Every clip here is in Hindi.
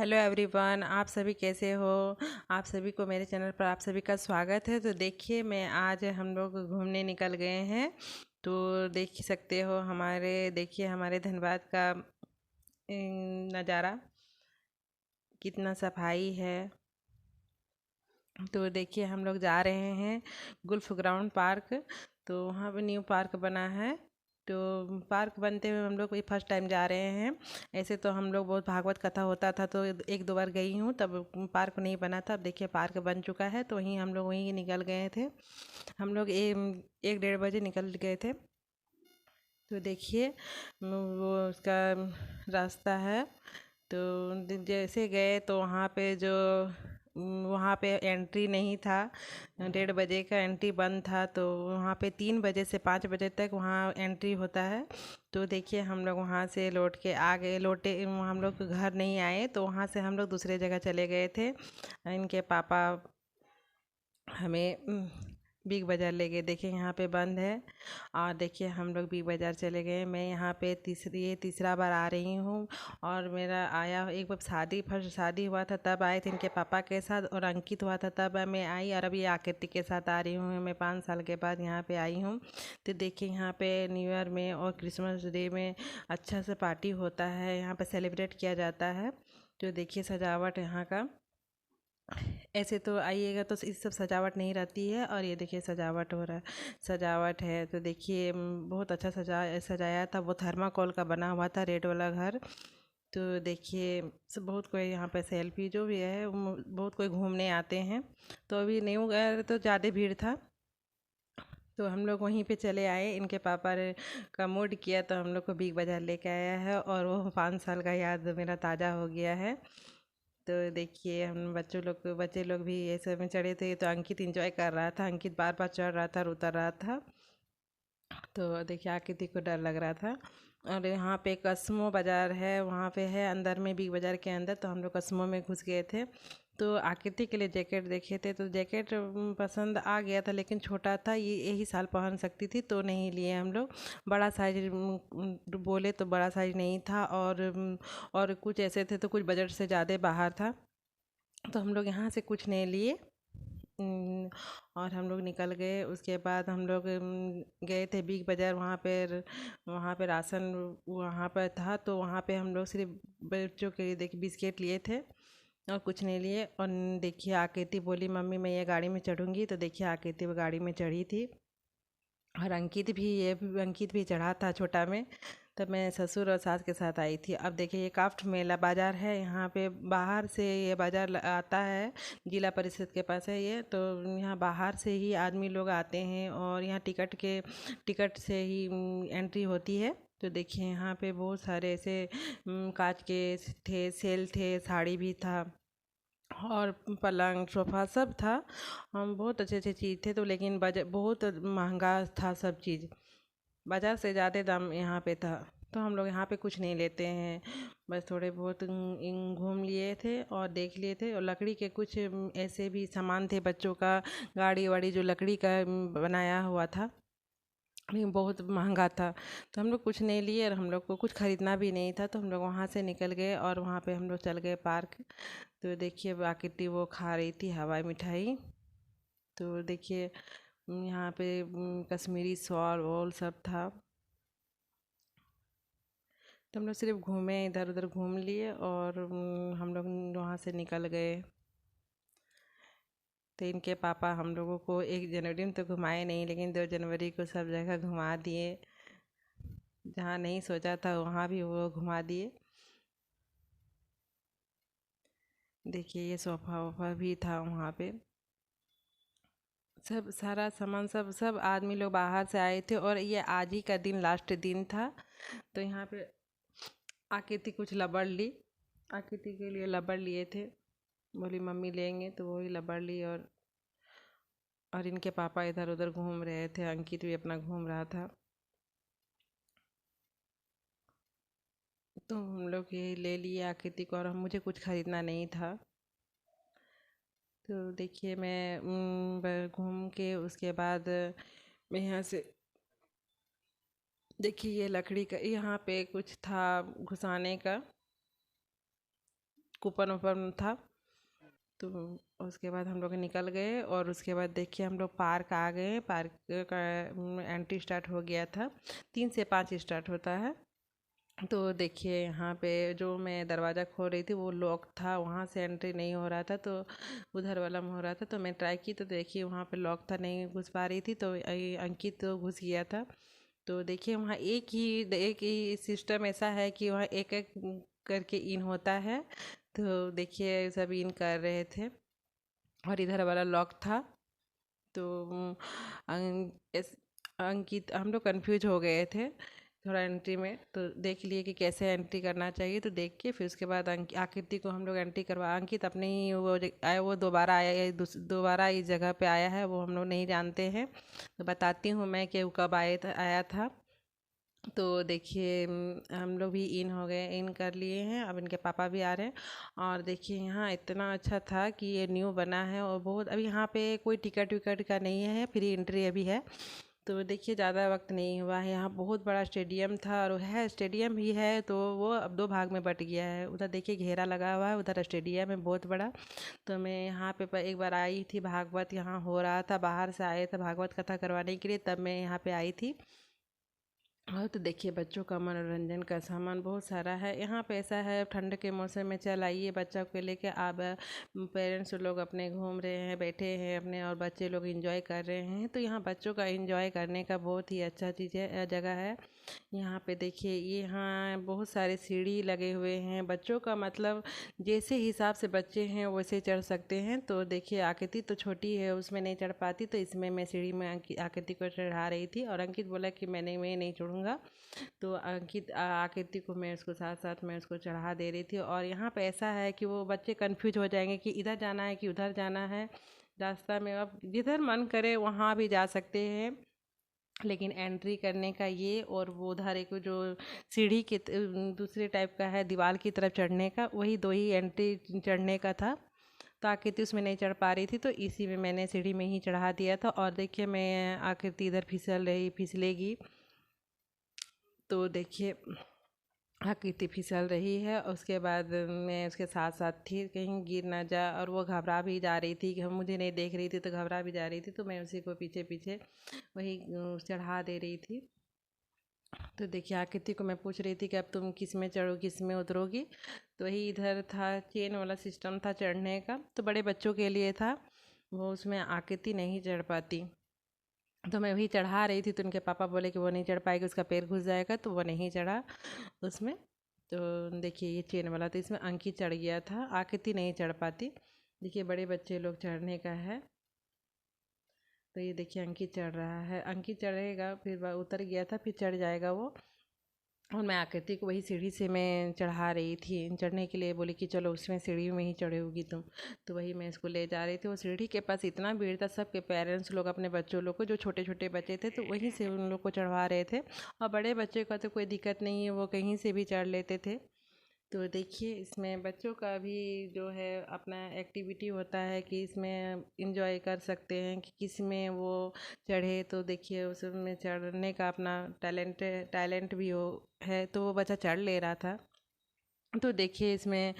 हेलो एवरीवन, आप सभी कैसे हो। आप सभी को मेरे चैनल पर आप सभी का स्वागत है। तो देखिए, मैं आज हम लोग घूमने निकल गए हैं। तो देख सकते हो, देखिए हमारे धनबाद का नज़ारा, कितना सफाई है। तो देखिए, हम लोग जा रहे हैं गुल्फ ग्राउंड पार्क। तो वहाँ पे न्यू पार्क बना है। तो पार्क बनते हुए हम लोग फर्स्ट टाइम जा रहे हैं। ऐसे तो हम लोग बहुत भागवत कथा होता था तो एक दो बार गई हूँ, तब पार्क नहीं बना था। अब देखिए पार्क बन चुका है, तो वहीं हम लोग वहीं निकल गए थे। हम लोग एक डेढ़ बजे निकल गए थे। तो देखिए वो उसका रास्ता है। तो जैसे गए तो वहाँ पे एंट्री नहीं था। 1:30 बजे का एंट्री बंद था। तो वहाँ पे 3 बजे से 5 बजे तक वहाँ एंट्री होता है। तो देखिए हम लोग वहाँ से लौट के आ गए, लौटे हम लोग घर नहीं आए, तो वहाँ से हम लोग दूसरे जगह चले गए थे। इनके पापा हमें बिग बाज़ार ले गए। देखिए यहाँ पे बंद है। और देखिए हम लोग बिग बाज़ार चले गए। मैं यहाँ पे तीसरा बार आ रही हूँ। और मेरा आया एक बार फर्स्ट शादी हुआ था तब आए थे इनके पापा के साथ, और अंकित हुआ था तब मैं आई, और अभी आकृति के साथ आ रही हूँ। मैं 5 साल के बाद यहाँ पे आई हूँ। तो देखिए यहाँ पे न्यू ईयर में और क्रिसमस डे में अच्छा से पार्टी होता है, यहाँ पे सेलिब्रेट किया जाता है। तो देखिए सजावट यहाँ का, ऐसे तो आइएगा तो इस सब सजावट नहीं रहती है। और ये देखिए सजावट हो रहा है, सजावट है। तो देखिए बहुत अच्छा सजाया था। वो थर्माकोल का बना हुआ था, रेड वाला घर। तो देखिए सब बहुत कोई यहाँ पे सेल्फी जो भी है बहुत कोई घूमने आते हैं। तो अभी न्यू गए तो ज़्यादा भीड़ था। तो हम लोग वहीं पे चले आए। इनके पापा ने का मूड किया तो हम लोग को बिग बाज़ार लेके आया है, और वो 5 साल का याद मेरा ताज़ा हो गया है। तो देखिए हम बच्चे लोग भी ये सब में चढ़े थे। तो अंकित एंजॉय कर रहा था, अंकित बार बार चढ़ रहा था और उतर रहा था। तो देखिए आकृति को डर लग रहा था। और यहाँ पे कस्मो बाज़ार है, वहाँ पे है अंदर में, बिग बाज़ार के अंदर। तो हम लोग कस्मो में घुस गए थे। तो आकृति के लिए जैकेट देखे थे, तो जैकेट पसंद आ गया था, लेकिन छोटा था, ये यही साल पहन सकती थी तो नहीं लिए हम लोग। बड़ा साइज बोले तो बड़ा साइज नहीं था। और कुछ ऐसे थे तो कुछ बजट से ज़्यादा बाहर था। तो हम लोग यहाँ से कुछ नहीं लिए। और हम लोग निकल गए। उसके बाद हम लोग गए थे बिग बाज़ार। वहाँ पे राशन वहाँ पर था, तो वहाँ पे हम लोग सिर्फ बच्चों के लिए देखिए बिस्किट लिए थे और कुछ नहीं लिए। और देखिए आकृति बोली मम्मी मैं ये गाड़ी में चढ़ूँगी, तो देखिए आकृति वो गाड़ी में चढ़ी थी। और अंकित भी चढ़ा था छोटा में। तब मैं ससुर और सास के साथ आई थी। अब देखिए ये काफ्ट मेला बाज़ार है। यहाँ पे बाहर से ये बाज़ार आता है, जिला परिषद के पास है ये। तो यहाँ बाहर से ही आदमी लोग आते हैं, और यहाँ टिकट से ही एंट्री होती है। तो देखिए यहाँ पे बहुत सारे ऐसे कांच के थे, सेल थे, साड़ी भी था, और पलंग सोफ़ा सब था। हम बहुत अच्छे अच्छे चीज़ थे। तो लेकिन बहुत महंगा था सब चीज़, बाज़ार से ज़्यादा दाम यहाँ पे था। तो हम लोग यहाँ पे कुछ नहीं लेते हैं, बस थोड़े बहुत घूम लिए थे और देख लिए थे। और लकड़ी के कुछ ऐसे भी सामान थे बच्चों का, गाड़ी वाड़ी जो लकड़ी का बनाया हुआ था, लेकिन बहुत महंगा था। तो हम लोग कुछ नहीं लिए, और हम लोग को कुछ ख़रीदना भी नहीं था। तो हम लोग वहाँ से निकल गए, और वहाँ पे हम लोग चल गए पार्क। तो देखिए आकृति वो खा रही थी हवाई मिठाई। तो देखिए यहाँ पे कश्मीरी शॉल वॉल सब था। तो हम लोग सिर्फ घूमे, इधर उधर घूम लिए, और हम लोग वहाँ से निकल गए। तो इनके पापा हम लोगों को 1 जनवरी में तो घुमाए नहीं, लेकिन 2 जनवरी को सब जगह घुमा दिए। जहाँ नहीं सोचा था वहाँ भी वो घुमा दिए। देखिए ये सोफ़ा वोफ़ा भी था वहाँ पे, सब सारा सामान, सब सब आदमी लोग बाहर से आए थे। और ये आज ही का दिन लास्ट दिन था। तो यहाँ पे आकृति कुछ रबड़ ली, आकृति के लिए रबड़ लिए थे, बोली मम्मी लेंगे, तो वही रबड़ ली। और इनके पापा इधर उधर घूम रहे थे, अंकित भी अपना घूम रहा था। तो हम लोग ये ले लिए आकृति को, और मुझे कुछ खरीदना नहीं था। तो देखिए मैं घूम के उसके बाद मैं यहाँ से, देखिए ये लकड़ी का यहाँ पे कुछ था घुसाने का, कूपन वूपन था। तो उसके बाद हम लोग निकल गए और उसके बाद देखिए हम लोग पार्क आ गए। पार्क का एंट्री स्टार्ट हो गया था, 3 से 5 स्टार्ट होता है। तो देखिए यहाँ पे जो मैं दरवाज़ा खोल रही थी वो लॉक था, वहाँ से एंट्री नहीं हो रहा था, तो उधर वाला में हो रहा था। तो मैं ट्राई की तो देखिए वहाँ पे लॉक था, नहीं घुस पा रही थी। तो अंकित तो घुस गया था। तो देखिए वहाँ एक ही सिस्टम ऐसा है कि वहाँ एक एक करके इन होता है। तो देखिए सब इन कर रहे थे और इधर वाला लॉक था। तो अंकित हम लोग कंफ्यूज हो गए थे थोड़ा एंट्री में। तो देख लिए कि कैसे एंट्री करना चाहिए, तो देख के फिर उसके बाद आकृति को हम लोग एंट्री करवा। अंकित अपने ही वो आया, वो दोबारा आया है, दोबारा इस जगह पे आया है, वो हम लोग नहीं जानते हैं। तो बताती हूँ मैं कि वो कब आया था। तो देखिए हम लोग भी इन हो गए, इन कर लिए हैं। अब इनके पापा भी आ रहे हैं। और देखिए यहाँ इतना अच्छा था कि ये न्यू बना है और बहुत, अभी यहाँ पे कोई टिकट विकट का नहीं है, फ्री एंट्री अभी है। तो देखिए ज़्यादा वक्त नहीं हुआ है। यहाँ बहुत बड़ा स्टेडियम था और है, स्टेडियम भी है, तो वो अब 2 भाग में बट गया है। उधर देखिए घेरा लगा हुआ है, उधर स्टेडियम है बहुत बड़ा। तो मैं यहाँ पे एक बार आई थी, भागवत यहाँ हो रहा था, बाहर से आए थे भागवत कथा करवाने के लिए, तब मैं यहाँ पे आई थी। और तो देखिए बच्चों का मनोरंजन का सामान बहुत सारा है यहाँ पे। ऐसा है ठंड के मौसम में चल आइए बच्चों को लेके। आप पेरेंट्स लोग अपने घूम रहे हैं, बैठे हैं अपने, और बच्चे लोग एंजॉय कर रहे हैं। तो यहाँ बच्चों का एंजॉय करने का बहुत ही अच्छा चीज़ है, जगह है। यहाँ पे देखिए ये यहाँ बहुत सारे सीढ़ी लगे हुए हैं बच्चों का, मतलब जैसे हिसाब से बच्चे हैं वैसे चढ़ सकते हैं। तो देखिए आकृति तो छोटी है, उसमें नहीं चढ़ पाती, तो इसमें मैं सीढ़ी में आकृति को चढ़ा रही थी। और अंकित बोला कि मैं नहीं चढ़ूँगा। तो आकृति को मैं उसको साथ साथ मैं उसको चढ़ा दे रही थी। और यहाँ पे ऐसा है कि वो बच्चे कंफ्यूज हो जाएंगे कि इधर जाना है कि उधर जाना है रास्ता में। अब जिधर मन करे वहाँ भी जा सकते हैं, लेकिन एंट्री करने का ये, और वो उधर एक जो सीढ़ी के दूसरे टाइप का है दीवार की तरफ चढ़ने का, वही 2 ही एंट्री चढ़ने का था। तो आकृति उसमें नहीं चढ़ पा रही थी, तो इसी में मैंने सीढ़ी में ही चढ़ा दिया था। और देखिए मैं आकृति इधर फिसलेगी। तो देखिए आकृति फिसल रही है, उसके बाद मैं उसके साथ साथ थी, कहीं गिर ना जा। और वो घबरा भी जा रही थी कि हम मुझे नहीं देख रही थी, तो घबरा भी जा रही थी। तो मैं उसी को पीछे पीछे वही चढ़ा दे रही थी। तो देखिए आकृति को मैं पूछ रही थी कि अब तुम किस में चढ़ो, किस में उतरोगी। तो वही इधर था, चेन वाला सिस्टम था चढ़ने का, तो बड़े बच्चों के लिए था वो, उसमें आकृति नहीं चढ़ पाती। तो मैं वही चढ़ा रही थी, तो उनके पापा बोले कि वो नहीं चढ़ पाएगी, उसका पैर घुस जाएगा, तो वो नहीं चढ़ा उसमें। तो देखिए ये चेन वाला, तो इसमें अंकित चढ़ गया था, आकृति नहीं चढ़ पाती। देखिए बड़े बच्चे लोग चढ़ने का है। तो ये देखिए अंकित चढ़ रहा है, अंकित चढ़ेगा, फिर उतर गया था, फिर चढ़ जाएगा वो। और मैं आकृति को वही सीढ़ी से मैं चढ़ा रही थी चढ़ने के लिए, बोली कि चलो उसमें सीढ़ी में ही चढ़ोगी तुम। तो वही मैं इसको ले जा रही थी। वो सीढ़ी के पास इतना भीड़ था, सबके पेरेंट्स लोग अपने बच्चों लोग को, जो छोटे छोटे बच्चे थे, तो वहीं से उन लोग को चढ़वा रहे थे। और बड़े बच्चे का तो कोई दिक्कत नहीं है, वो कहीं से भी चढ़ लेते थे। तो देखिए इसमें बच्चों का भी जो है अपना एक्टिविटी होता है कि इसमें इंजॉय कर सकते हैं कि किस में वो चढ़े। तो देखिए उसमें चढ़ने का अपना टैलेंट भी हो है, तो वो बच्चा चढ़ ले रहा था। तो देखिए इसमें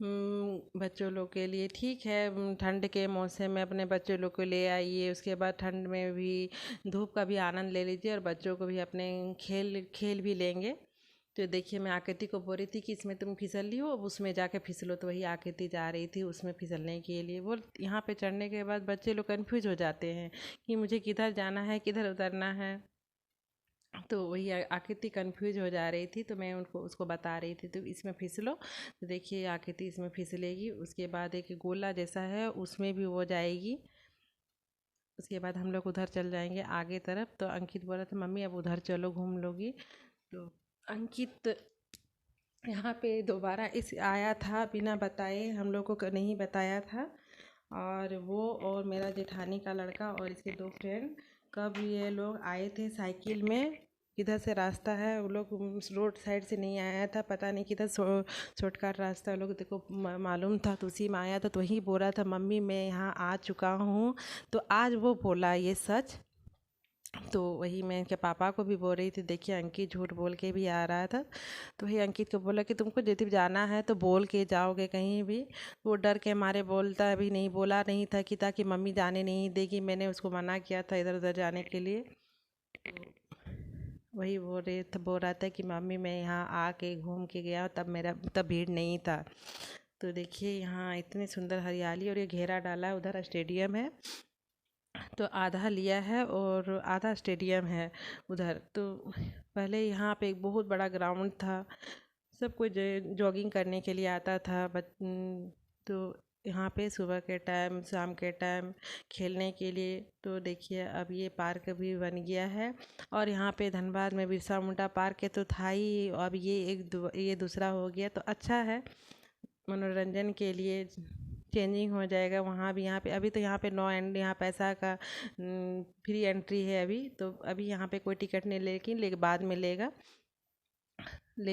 बच्चों लोग के लिए ठीक है, ठंड के मौसम में अपने बच्चों लोग को ले आइए। उसके बाद ठंड में भी धूप का भी आनंद ले लीजिए, और बच्चों को भी अपने खेल खेल भी लेंगे। तो देखिए मैं आकृति को बोल रही थी कि इसमें तुम फिसल ली हो, अब उसमें जाके फिसलो। तो वही आकृति जा रही थी उसमें फिसलने के लिए। वो यहाँ पे चढ़ने के बाद बच्चे लोग कन्फ्यूज हो जाते हैं कि मुझे किधर जाना है, किधर उतरना है। तो वही आकृति कंफ्यूज हो जा रही थी, तो मैं उसको बता रही थी तो इसमें फिसलो। तो देखिए आकृति इसमें फिसलेगी, उसके बाद एक गोला जैसा है उसमें भी वो जाएगी। उसके बाद हम लोग उधर चल जाएंगे आगे तरफ। तो अंकित बोला था मम्मी अब उधर चलो, घूम लोगी। तो अंकित यहाँ पे दोबारा इस आया था बिना बताए, हम लोग को नहीं बताया था। और वो और मेरा जेठानी का लड़का और इसके 2 फ्रेंड, कब ये लोग आए थे साइकिल में। किधर से रास्ता है, वो लोग रोड साइड से नहीं आया था, पता नहीं किधर शॉर्टकट रास्ता लोग देखो मालूम था, तो उसी में आया था। तो वही बोल रहा था मम्मी मैं यहाँ आ चुका हूँ। तो आज वो बोला ये सच तो वही मैं इनके पापा को भी बोल रही थी, देखिए अंकित झूठ बोल के भी आ रहा था। तो वही अंकित को बोला कि तुमको यदि जाना है तो बोल के जाओगे कहीं भी। वो डर के मारे बोलता अभी नहीं, बोला नहीं था कि ताकि मम्मी जाने नहीं देगी, मैंने उसको मना किया था इधर उधर जाने के लिए। वही बोल रहा था कि मम्मी मैं यहाँ आके घूम के गया तब भीड़ नहीं था। तो देखिए यहाँ इतनी सुंदर हरियाली, और ये घेरा डाला है, उधर स्टेडियम है। तो आधा लिया है और आधा स्टेडियम है उधर। तो पहले यहाँ पे एक बहुत बड़ा ग्राउंड था, सब कोई जॉगिंग करने के लिए आता था। तो यहाँ पे सुबह के टाइम शाम के टाइम खेलने के लिए। तो देखिए अब ये पार्क भी बन गया है। और यहाँ पे धनबाद में बिरसा मुंडा पार्क है तो था ही, अब ये दूसरा हो गया तो अच्छा है मनोरंजन के लिए। चेंजिंग हो जाएगा वहाँ भी। यहाँ पे अभी तो यहाँ पे नो एंड, यहाँ पैसा का फ्री एंट्री है अभी। तो अभी यहाँ पे कोई टिकट नहीं, लेकिन बाद में ले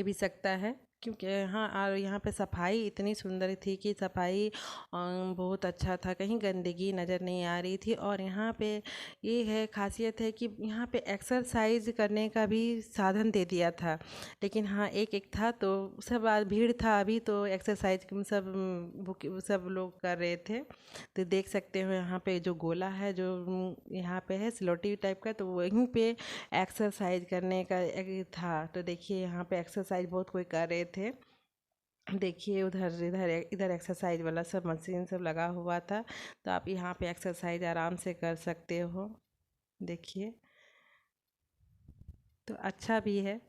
भी सकता है, क्योंकि हाँ। और यहाँ पे सफाई इतनी सुंदर थी कि सफाई बहुत अच्छा था, कहीं गंदगी नज़र नहीं आ रही थी। और यहाँ पे ये है खासियत है कि यहाँ पे एक्सरसाइज करने का भी साधन दे दिया था। लेकिन हाँ एक एक था तो सब आज भीड़ था, अभी तो एक्सरसाइज सब लोग कर रहे थे। तो देख सकते हो यहाँ पे जो गोला है जो यहाँ पे है स्लोटी टाइप का, तो वहीं पे एक्सरसाइज करने का एक था। तो देखिए यहाँ पे एक्सरसाइज बहुत कोई कर रहे थे। देखिए उधर इधर इधर एक्सरसाइज वाला सब मशीन सब लगा हुआ था। तो आप यहाँ पे एक्सरसाइज आराम से कर सकते हो। देखिए तो अच्छा भी है।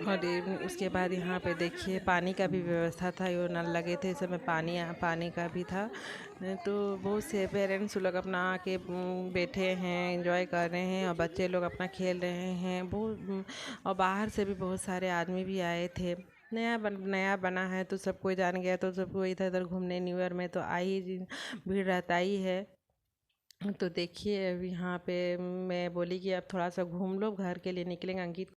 और उसके बाद यहाँ पे देखिए पानी का भी व्यवस्था था, ये नल लगे थे, इस समय पानी का भी था। तो बहुत से पेरेंट्स लोग अपना आके बैठे हैं, एंजॉय कर रहे हैं, और बच्चे लोग अपना खेल रहे हैं बहुत। और बाहर से भी बहुत सारे आदमी भी आए थे। नया बना है तो सब कोई जान गया, तो सबको इधर उधर घूमने न्यू ईयर में तो भीड़ रहता ही है। तो देखिए अब यहाँ पे मैं बोली कि अब थोड़ा सा घूम लो, घर के लिए निकलेंगे। अंकित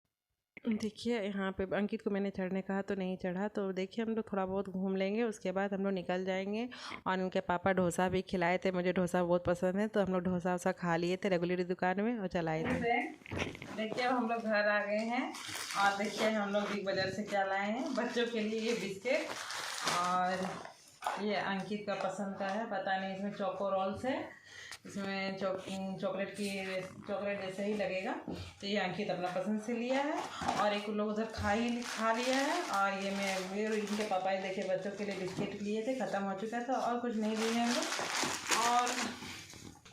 देखिए यहाँ पे अंकित को मैंने चढ़ने कहा तो नहीं चढ़ा। तो देखिए हम लोग थोड़ा बहुत घूम लेंगे, उसके बाद हम लोग निकल जाएंगे। और उनके पापा डोसा भी खिलाए थे, मुझे डोसा बहुत पसंद है, तो हम लोग डोसा वोसा खा लिए थे रेगुलरी दुकान में और चलाए थे। देखिए हम लोग घर आ गए हैं, और देखिए हम लोग बिग बाजार से क्या लाए हैं बच्चों के लिए। ये बिस्किट, और ये अंकित का पसंद का है, पता नहीं इसमें चोको रोल्स है, इसमें चॉकलेट जैसे ही लगेगा। तो ये अंकित अपना पसंद से लिया है, और एक लोग उधर खा लिया है। और ये मैं इनके पापा देखे बच्चों के लिए बिस्किट लिए थे, ख़त्म हो चुका था, और कुछ नहीं लिए हम लोग।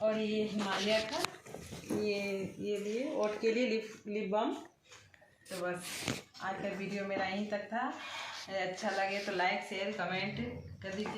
और ये हिमालय का ये लिए ओट के लिए लिप बाम। तो बस आज का वीडियो मेरा यहीं तक था। अच्छा लगे तो लाइक शेयर कमेंट कर दीजिए।